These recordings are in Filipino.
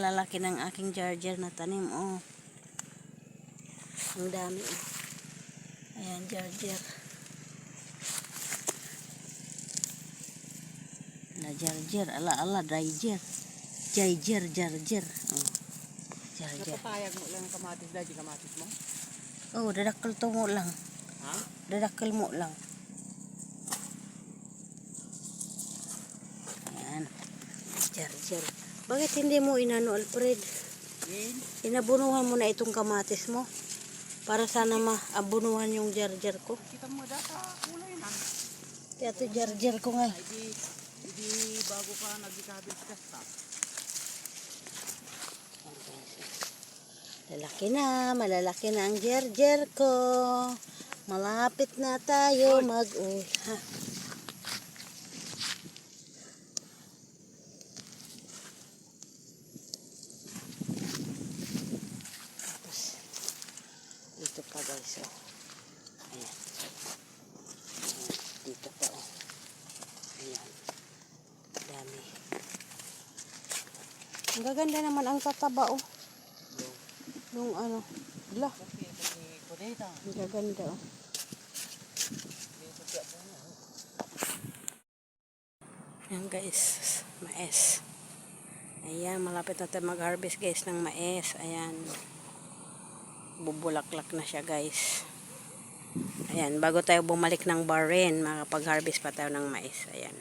lalaki ng aking jarger na tanim. Oh. Ang dami. Oh. Ayan, jarger. Na jarger, ala jarger. Jarger. Oh. Jarger. Napapayag mo lang kamatis dahil kamatis mo? Oh, dadakkel to mo lang. Ha? Dadakkel mo lang. Ayan. Jarger. Bakit hindi mo inano, Alfred? Inabunuhan mo na itong kamatis mo. Para sana maabunuhan yung jarger ko. Kita mo data kulay na. Kaya ito jarger ko nga. Hindi bago ka nag-cabbage kasta. Malalaki na ang jarger ko. Malapit na tayo mag-uwi. Ha? Tapos, dito pa guys. Oh. Ayan. Dito pa. Oh. Ayan. Dami. Ang gaganda naman ang tataba. Oh. Yung ano. Blah. Ang gaganda. Oh. Ayan guys. Mais. Ayan. Malapit na tayo mag-harvest guys ng mais. Ayan. Bubulaklak na siya guys. Ayan. Bago tayo bumalik ng barren, makapag-harvest pa tayo ng mais. Ayan.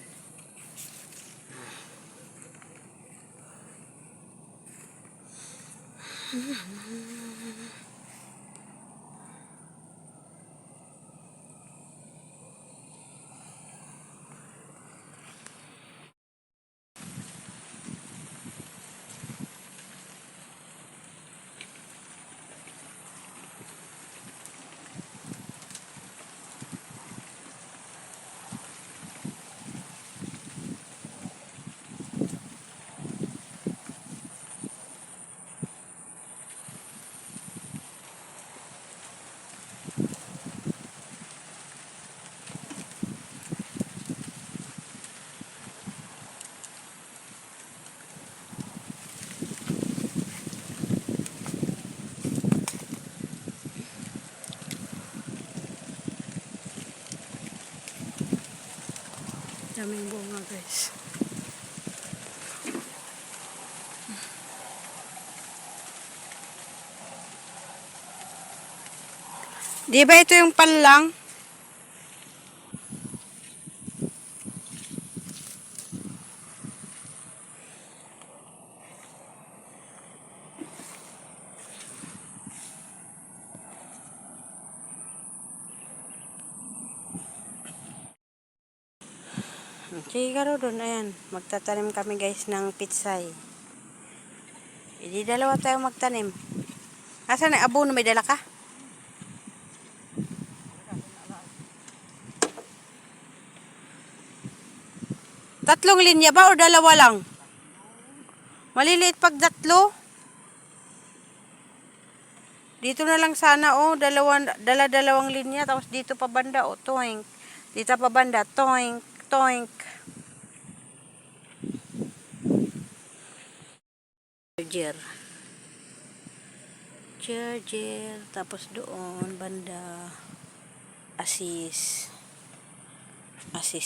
Daming bunga guys. Di ba ito yung panlang? Sige ka doon, ayan. Magtatanim kami guys ng pitsay. Hindi dalawa tayo magtanim. Asan na abono, may dala ka? Tatlong linya ba o dalawa lang? Maliliit pag tatlo. Dito na lang sana dala-dalawang linya. Tapos dito pa banda, toink. Dito pa banda, toink. Charger. Tapos doon, banda, asis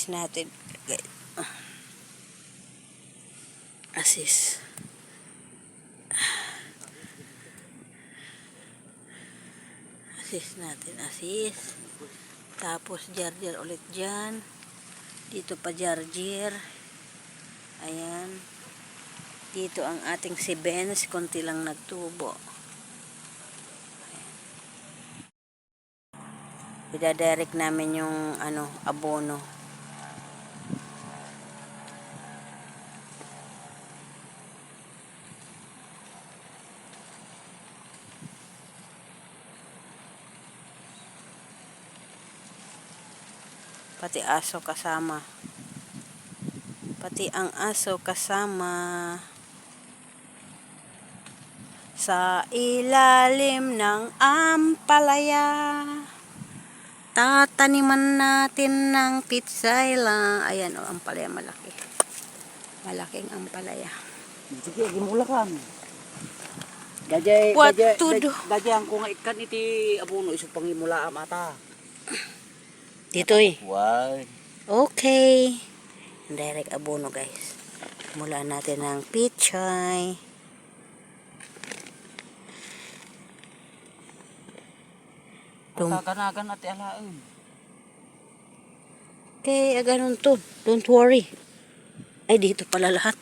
natin. Asis natin. Tapos jarger ulit dyan. Dito pa jarger. Ayan. Dito ang ating si Benz. Konti lang nagtubo. Idadirect namin yung abono. Pati aso kasama. Pati ang aso kasama. Sa ilalim ng ampalaya. Tataniman natin ng pitsay lang. Ayan o, ampalaya malaki. Malaking ampalaya. Sige, gimula ka. Gajay, What gajay, to do? gajay ang kung ikan iti abono iso pangimula mata. Ditoy. Why? Okay. Direct abono guys. Mula natin ng pichay. Tatanagan at alain. Okay, ganun to. Don't worry. Ay, dito pala lahat.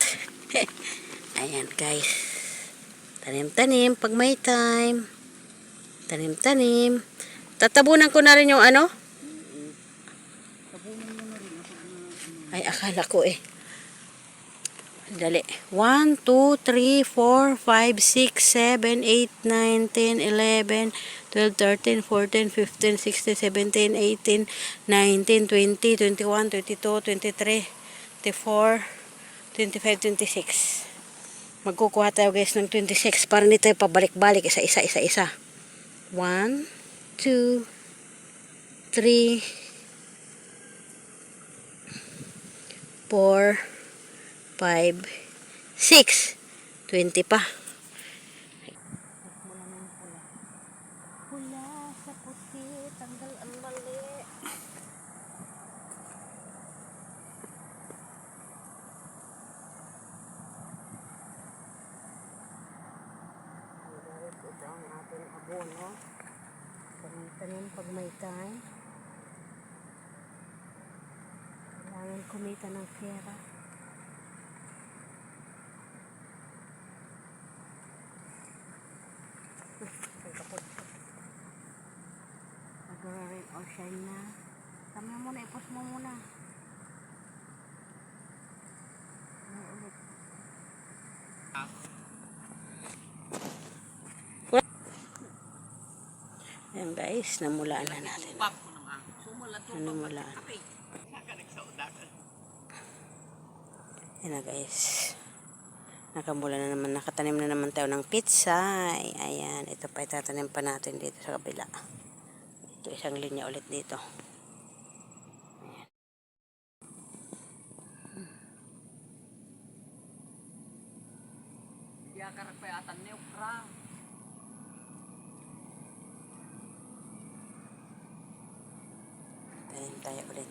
Ayan guys. Tanim-tanim pag may time. Tanim-tanim. Tatabunan ko na rin yung ano? Ay, akala ko eh. Dali. 1, 2, 3, 4, 5, 6, 7, 8, 9, 10, 11, 12, 13, 14, 15, 16, 17, 18, 19, 20, 21, 22, 23, 24, 25, 26. Magkukuha tayo guys ng 26 para hindi tayo pabalik-balik isa-isa, isa-isa. 1, 2, 3, 4, 5, 6. 20 pa. Pula sa puti, tanggal ang mali. Ito ang ating abono. Tanim pag may time. Kailangan kumita ng pera. Mag-rain or shine na. Tama mo na, ipos mo muna. Ano ulit? Ayan guys, namulaan na natin. Namulaan. Ayan na guys. Nakamula na naman, nakatanim na naman tayo ng pizza. Ayan, ito pa itatanim pa natin dito sa kabila. Ito isang linya ulit dito. Ayan. Dia karakpayatan ni ukra. Tanim tayo ulit.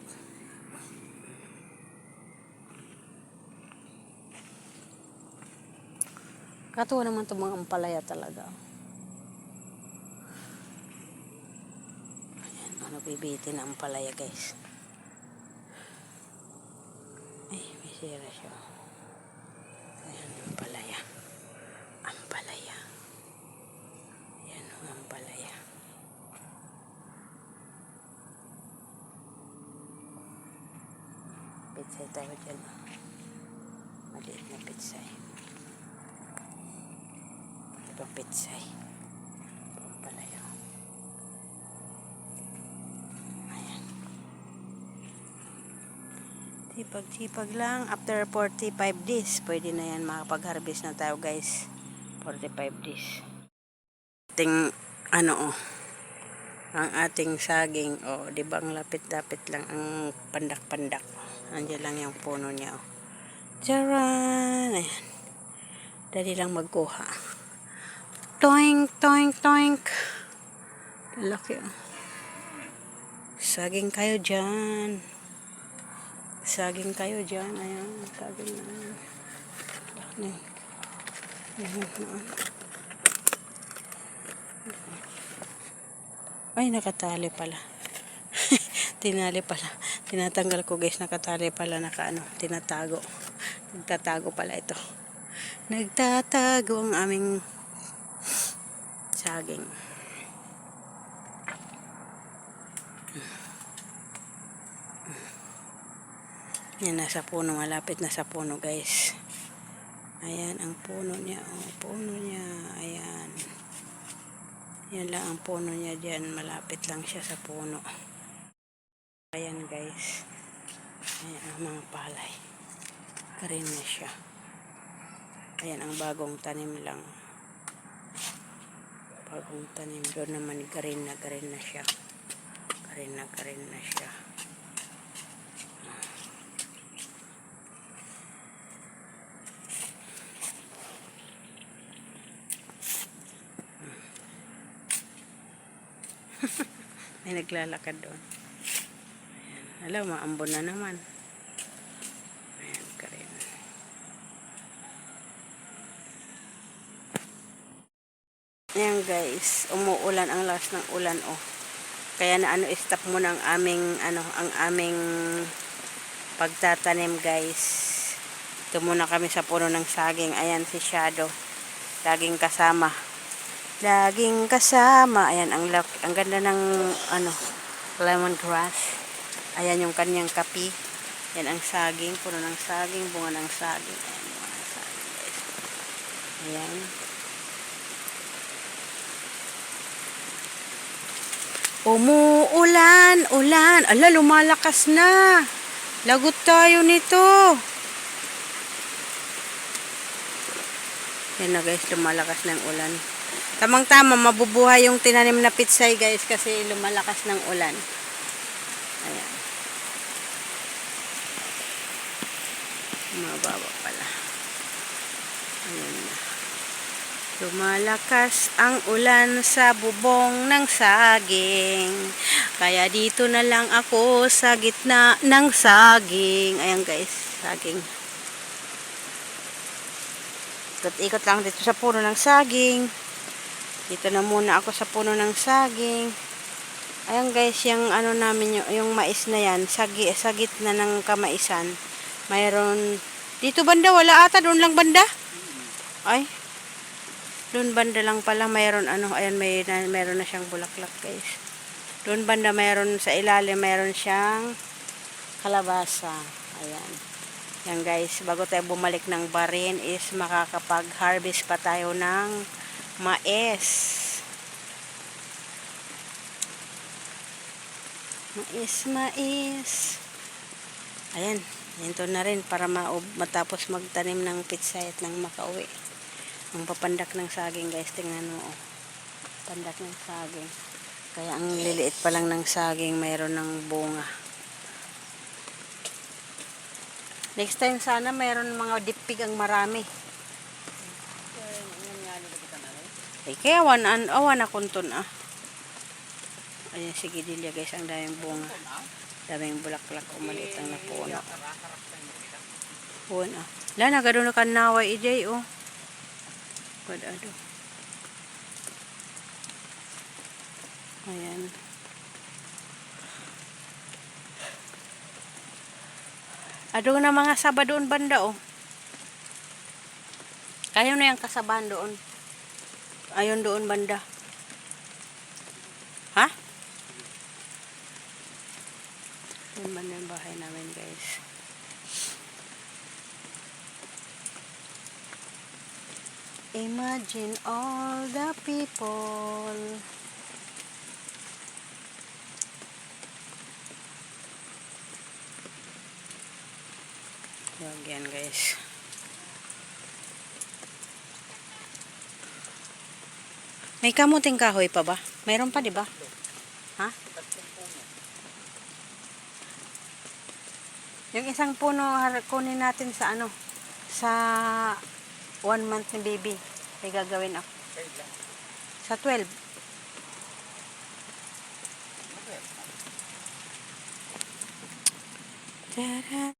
Katuwa naman itong mga ampalaya talaga. Ayan, nabibitin ang ampalaya guys. Ay, may sira siya. Ayan, ampalaya. Ampalaya. Ayan, ampalaya. Pitsay tayo dyan. Maliit na pitsay. Ito pitsay. Pampalaya. Ayan. Sipag-sipag lang. After 45 days, pwede na yan. Makapag-harvest na tayo guys. 45 days. Ating, ano ang ating saging. Di ba ang lapit-lapit lang ang pandak-pandak. Andiyan lang yung puno niya. Charan! Ayan. Dali lang magkuha. Toink, toink, toink. Laki. Saging kayo dyan. Saging kayo dyan. Ayan. Saging na. Ay, nakatali pala. Tinali pala. Tinatanggal ko guys. Nakatali pala. Tinatago. Nagtatago pala ito. Nagtatago ang aming saging. Yan, nasa puno. Malapit na sa puno guys. Ayan ang puno niya. Puno niya. Ayan. Yan lang ang puno niya dyan. Malapit lang siya sa puno. Ayan guys. Ayan ang mga palay. Green na siya. Ayan ang bagong tanim lang. Bagong tanim. Doon naman green na siya. Green na siya. May naglalakad doon. Ayan. Alam, maambon na naman. Ayan ka rin. Ayan guys, umuulan ang lakas ng ulan oh. Kaya na stop muna ang aming pagtatanim guys. Ito muna kami sa puno ng saging. Ayan si Shadow. Laging kasama. Laging kasama. Ayan ang ganda ng lemongrass. Ayan yung kanyang kapi. Ayan ang saging, puno ng saging, bunga ng saging. Ayan bunga ng saging guys. Ayan. Umuulan, ulan. Ala, lumalakas na. Lagot tayo nito. Yan na guys, lumalakas ng ulan. Tamang-tama, mabubuhay yung tinanim na pitsay guys kasi lumalakas ng ulan. Ayan. Mababa pala. Ayan na. Lumalakas ang ulan sa bubong ng saging. Kaya dito na lang ako sa gitna ng saging. Ayan guys, saging. Ikot-ikot lang dito sa puno ng saging. Dito na muna ako sa puno ng saging. Ayan guys, yung namin, yung mais na yan, sa gitna ng kamaisan. Mayroon, dito banda, wala ata, doon lang banda. Ay. Doon banda lang pala mayroon ayan mayroon na siyang bulaklak guys. Doon banda mayroon sa ilalim mayroon siyang kalabasa. Ayan. Yan guys, bago tayo bumalik ng barin is makakapag-harvest pa tayo ng mais. Mais. Ayan, ito na rin para matapos magtanim ng pitsay at ng makauwi. Ang papandak ng saging guys, tingnan mo oh. Pandak ng saging. Kaya ang liliit pa lang ng saging, mayroon ng bunga. Next time sana mayroon mga dipig ang marami. Ay, kaya awan akong tun ah. Ayan, sige dilya guys, ang daming bunga. Daming bulaklak, maliit ang napuno. Puno. Lana, gado na kanaway ijay oh. Gado. Ayan. Ado na mga saba doon banda oh. Kayo na yung kasabahan doon. Ayun doon banda. Ha? Doon banda yung bahay namin guys. Imagine all the people. Yan guys. May kamuting kahoy pa ba? Mayroon pa, di ba? Ha? Yung isang puno kunin natin sa sa 1 month ni baby. May gagawin ako. Sa 12. Tada!